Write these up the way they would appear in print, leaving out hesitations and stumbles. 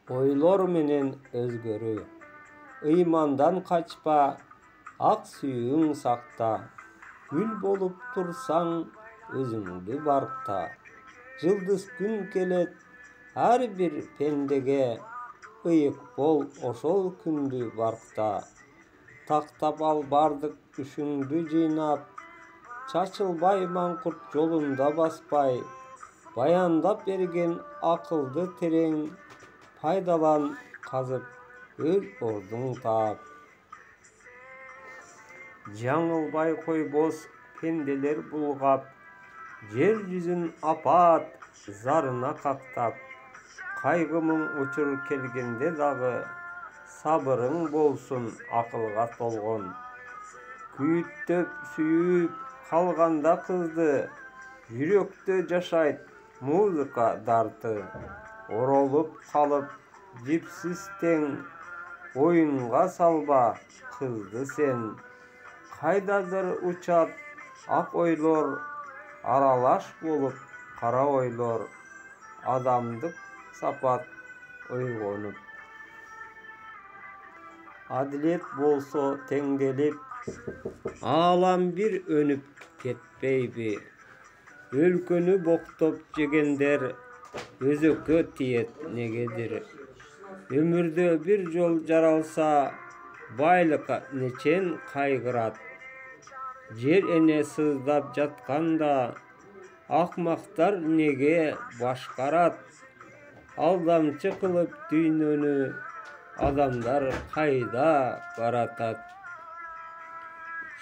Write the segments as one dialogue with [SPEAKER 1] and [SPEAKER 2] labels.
[SPEAKER 1] Ойлор менен өзгөрү. Ыймандан качпа, ак сүйүүң сакта. Гүл болуп турсаң, өзүңдү баркта. Жылдыз күн келет ар бир пендеге. Ыйык бол ошол күндү баркта. Тактап ал бардык күшүңдү жыйнап. Чачылбай маңкурт жолунда баспай. Баяндап берген акылды терең. Пайдалан казып өз ордуң таап. Жаңылбай койбос пенделер булгап. Жер жүзүн апаат зарына кактап. Кайгы мұң учур келгенде дагы. Сабырың болсун акылга толгон. Күйүттөп сүйүп калганда кызды. Жүрөктө жашайт музыка дарты. Оролуп калып жипсиз тең. Оюнга салба кызды сен. Кайдадыр учат ак ойлор. Аралаш болуп кара ойлор. Адамдык сапат ойгонуп. Адилет болсо теңделип. Аалам бир өнүп кетпейби? Өлкөнү боктоп жегендер. Өзөккө тиет негедир? Өмүрдө бир жол жаралса. Байлыкка нечен кайгырат? Жер эне сыздап жатканда. Акмактар неге башкарат? Алдамчы кылып дүйнөнү. Адамдар кайда баратат?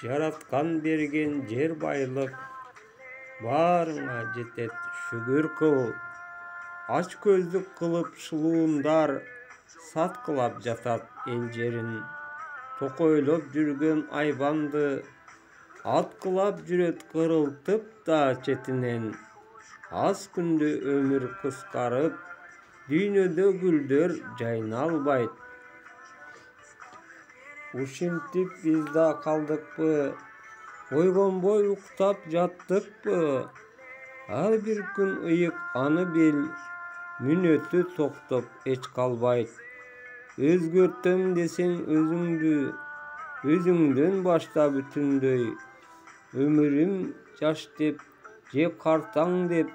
[SPEAKER 1] Жараткан берген жер байлык. Баарыңа жетет шүгүр кыл. Ач көздүк кылып шылуундар. Саткылап жатат эл жерин. Токойлоп жүргөн айбанды. Аткылап жүрөт кырылтып да четинен. Аз күндө өмүр кыскарып. Дүйнөдө гүлдөр жайналбайт. Ушинтип биз да калдыкпы? Ойгонбой уктап жаттыкпы? Ар бир күн ыйык аны бил. Мүнөтү токтоп эч калбайт. Өзгөртөм десең өзүңдү. Өзүңдөн башта бүтүндөй. Өмүрүм жаш деп же картаң деп.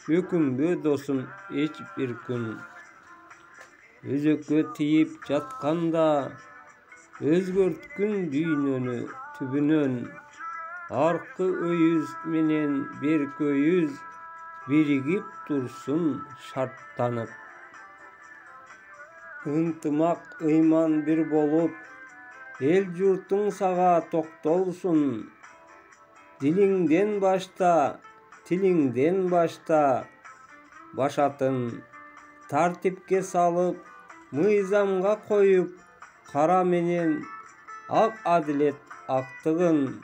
[SPEAKER 1] Өкүнбө досум эч бир күн. Өзөккө тийип жатканда. Өзгөрткүн дүйнөнү түбүнөн. Аркы өйүз менен берки өйүз. Биригип турсун шарттанып. Ынтымак ыйман бир болуп. Эл журтуң сага токтолсун. Дилиңден башта, тилиңден башта. Башатын тартипке салып. Мыйзамга коюп. Кара менен ак адилет актыгын.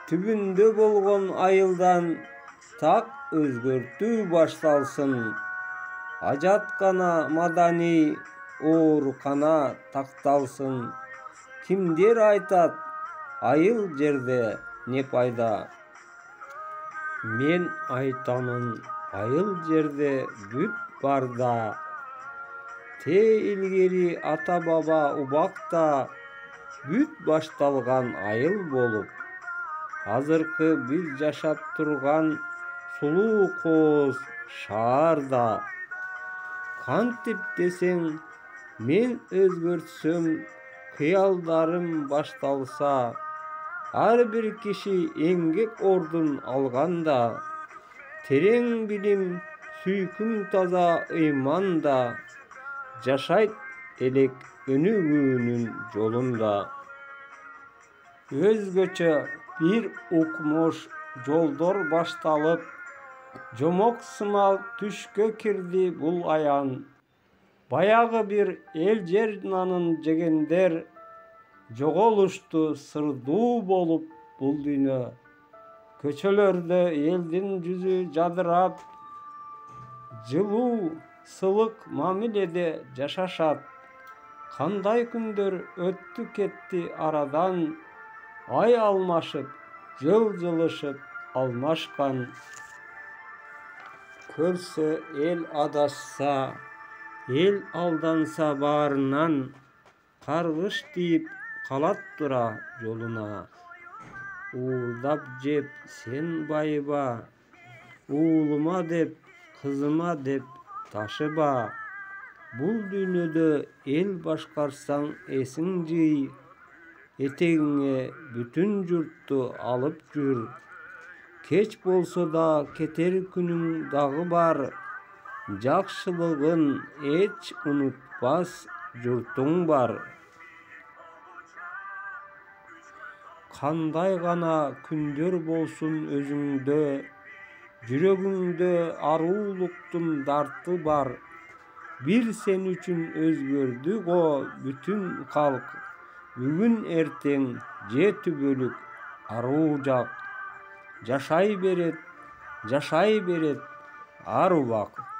[SPEAKER 1] Түбүндө болгон айылдан. Так өзгөртүү башталсын. Ажаткана маданий. Оорукана такталсын. Кимдер айтат айыл жерде не пайда? Мен айтамын айыл жерде бүт бар да. Те илгери ата баба убакта. Бүт башталган айыл болуп. Азыркы биз жашап турган сулуу кооз шаарда. Кантип десең мен өзгөртсөм кыялдарым башталса. Ар бир киши эмгек ордун алганда. Терең билим, сүйкүм таза ыйманда. Жашайт элек өнүгүүнүн жолунда. Өзгөчө бир укмуш жолдор башталып. Жомок сымал түшкө кирди бул аян. Баягы бир эл жер нанын жегендер. Жоголушту сырдуу болуп бул дүйнө. Көчөлөрдө элдин жүзү жадырап. Жылуу сылык мамиледе жашашат. Кандай күндөр өттү кетти арадан. Ай алмашып, жыл жылышып алмашкан. Көрсө эл адашса, El aldansa barından, kargış deyip kalat dura yoluna. Uğurdap jep sen bayıba, uğluma dep, kızıma dep taşıba. Bul dünyada el başkarsan esin jiy, eteğine bütün jurttu alıp jür. Keç bolsa da keter günün dağı var, jakşılığın eç unutmaz jurtuň bar. Kanday gana künder bolsun özüňde, yüregiňde arulukdun darty bar. Bir sen üçün özgördük o bütün halk, bugün erteň jeti bölük arujak. Jaşay beret, aru bak.